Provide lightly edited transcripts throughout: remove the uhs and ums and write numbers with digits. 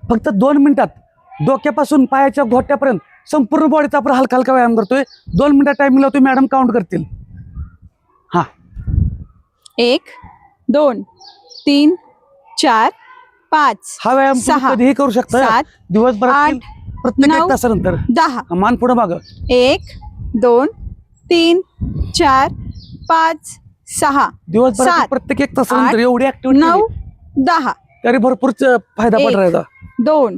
फक्त 2 मिनिटात डोक्यापासून पायाच्या घोट्यापर्यंत संपूर्ण बॉडीचा आपण हलका हलका व्यायाम करतोय. 2 मिनिटात टाइमिंग लावतोय, मॅडम काउंट करतील. हा 1 2 3 4 5 हा व्यायाम तुम्ही 6 कधीही करू शकता 7 दिवसभरात 8 प्रत्येक 9 1 तासानंतर. 10 मान पुढे माग. 1 2 3 4 5 6 दिवसभरात 7 प्रत्येक 1 तासानंतर 8 एवढी ऍक्टिव्हिटी 9 10 तरी भरपूर फायदा एक. पडणार याचा. 2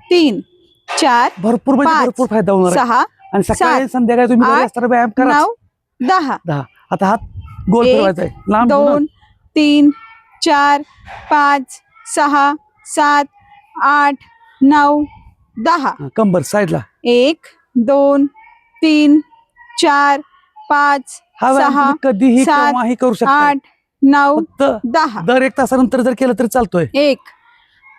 3 4 भरपूर म्हणजे 5 भरपूर फायदा होणार आहे. 6 आणि सकाळी 7 संध्याकाळी तुम्ही घरी 8 असताना व्यायाम करा. 9 10 10. आता हात गोल 1 फिरवायचा आहे. लांब 2 3 4 5 6 7 8 9 10 कंबर साईडला. 1 2 3 4 5 हा व्यायाम 6 तुम्ही कधीही 7 केव्हाही करू शकता. 8 9 फक्त 10 दर 1 तासानंतर जर केलं तरी चालतोय. 1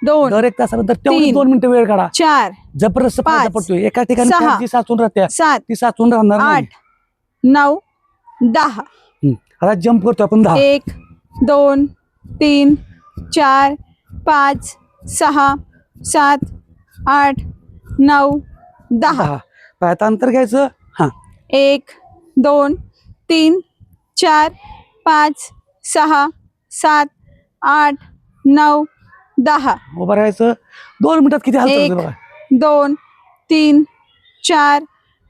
2 दर 1 तासानंतर तेवढी 3 2 मिनिटं वेळ काढा. 4 जबरदस्त फायदा 5 पडतोय. एका ठिकाणी 6 fat जी साचून राहते 7 ती साचून राहणार नाही. 8 9 10 आता जम्प करतो आपण 10. 1 2 3 4 5 6 7 8 9 10 10. पायात अंतर घ्यायचं. हा 1 2 3 4 5 6 7 8 9 10 उभं राहायचं. 2 मिनिटात किती हालचाल 1 होते बघा. 2 3 4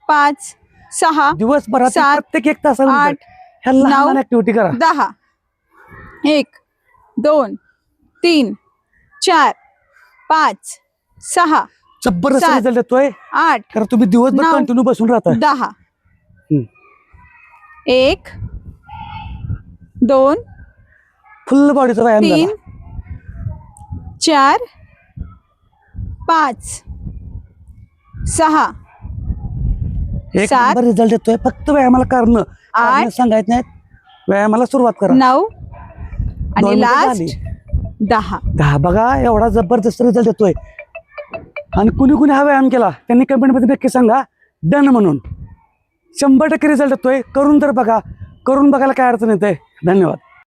5 6 दिवसभरात 7 प्रत्येक 1 तासानंतर 8 ह्या लहान 9 ऍक्टिव्हिटी करा. 10 1 2 3 4 5 6 जबरदस्त 7 रिझल्ट येतोय 8 कारण तुम्ही दिवसभर 9 कंटिन्यू बसून राहता. 10 1 2 फुल बॉडीचा व्यायाम 3 झाला. 4 5 6 एक 7 नंबर रिझल्ट येतोय. फक्त व्यायामाला कारण सांगायचं नाहीत. व्यायामाला सुरुवात करा. 9 दोन आणि मिनिटं लास्ट झाली. 10 10 बघा एवढा जबरदस्त रिझल्ट येतोय. आणि कुणी कुणी हा व्यायाम केला त्यांनी कमेंटमध्ये नक्की सांगा डन म्हणून. 100% रिझल्ट येतोय. करून तर बघा. करून बघायला काय अडचण येते. धन्यवाद.